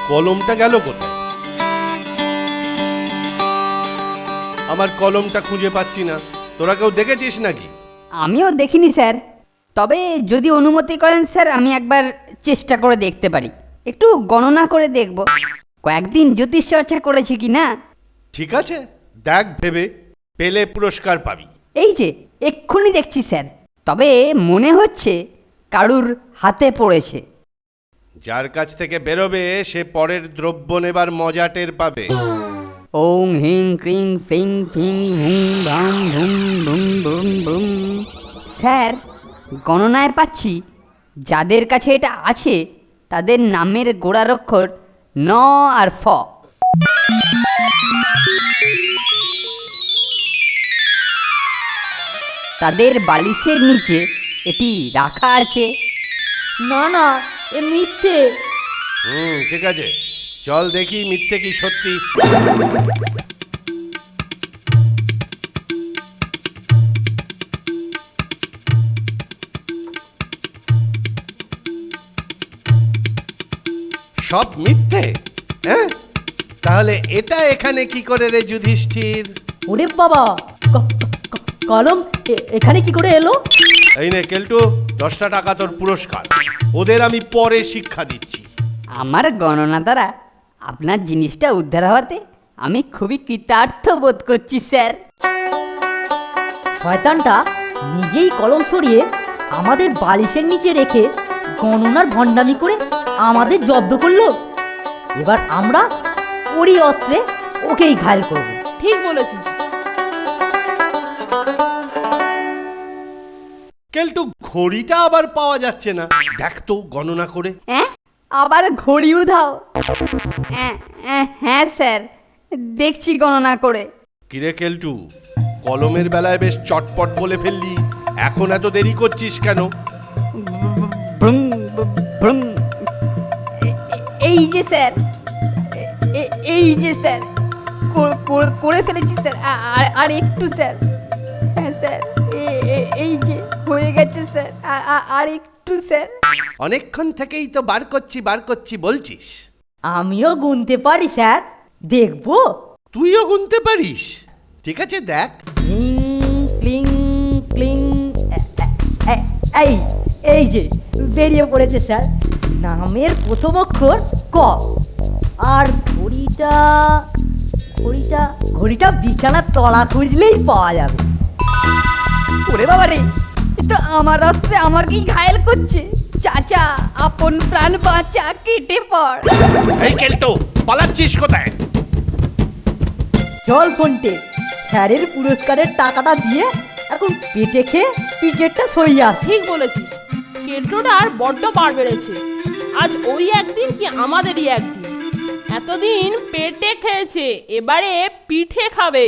কলমটা গেল কোথায়? আমার কলমটা খুঁজে পাচ্ছি না। তোরা কেউ দেখেছিস নাকি? আমিও দেখিনি স্যার, তবে যদি অনুমতি করেন স্যার আমি একবার চেষ্টা করে দেখতে পারি, একটু গণনা করে দেখব কয়েকদিন জ্যোতিষ চর্চা করেছি কি না। ঠিক আছে, দেখ, ভেবে পেলে পুরস্কার পাবি। এই যে এক্ষুনি দেখছি স্যার, তবে মনে হচ্ছে কারুর হাতে পড়েছে। যার কাছ থেকে বেরোবে সে পরের দ্রব্য নেবার মজা টের পাবে। ওং হিং ক্রিং ফিং ফিং হুং ভাং ভুম ভুম ভুম ভুম। স্যার, গণনায় পাচ্ছি যাদের কাছে এটা আছে তাদের নামের গোড়ার অক্ষর ন আর ফ। তাদের বালিশের নিচে এটি রাখা আছে। না না, এ মিথ্যে। ঠিক আছে, চল দেখি মিথ্যে কি সত্যি। সব মিথ্যে? হ্যাঁ, তাহলে এটা এখানে কি করে রে যুধিষ্ঠির? ওরে বাবা, কলম এখানে কি করে এলো? এই নে কেলটু, 10টা টাকা তোর পুরস্কার। ওদের আমি পরে শিক্ষা দিচ্ছি। আমার গণনা দ্বারা আপনার জিনিসটা উদ্ধার হওয়াতে আমি খুবই কৃতার্থ বোধ করছি স্যার। শয়তানটা নিজেই কলম সরিয়ে আমাদের বালিশের নিচে রেখে গণনার ভণ্ডামি করে আমাদের জব্দ করলো। এবার আমরা ওরই অস্ত্রে ওকেই ঘায়েল করব। ঠিক বলেছিস। কেলটু, ঘড়িটা আবার পাওয়া যাচ্ছে না, দেখ তো গণনা করে। হ্যাঁ, আবার ঘড়ি উধাও? হ্যাঁ স্যার, দেখছি গণনা করে। কিরে কেলটু, কলমের বেলায় বেশ চটপট বলে ফেললি, এখন এত দেরি করছিস কেন? Vroom, vroom. এই যে স্যার, এই যে স্যার, করে ফেলেছি স্যার। আর একটু স্যার। হ্যাঁ স্যার, এই যে হয়ে গেছে স্যার। আর একটু স্যার। অনেকক্ষণ থেকেই তো বার করছি বলছিস। আমিও গুনতে পারি স্যার, দেখবো? তুইও গুনতে পারিস? ঠিক আছে, দেখ। ক্লিং ক্লিং। এই যে বেরিয়ে পড়েছে স্যার, নামের প্রথম অক্ষর ক। আর ঘড়িটা বিছানার তলা খুঁজলেই পাওয়া যাবে। ওরে বাবা রে, তো আমার অস্ত্রে আমাকেই ঘায়েল করছে। চাচা, আপন প্রাণ বাঁচা, কেটে পড়। এই কেলটু, পালাচ্ছিস কোথায়? চল ফোনটে, স্যারের পুরস্কারের টাকাটা দিয়ে এখন পেটে খেয়ে পিঠেরটা সইয়া। ঠিক বলেছিস, কেন্দ্রটার বড্ড বার বেড়েছে। আজ ওই একদিন কি আমাদেরই একদিন। এতদিন পেটে খেয়েছে, এবারে পিঠে খাবে।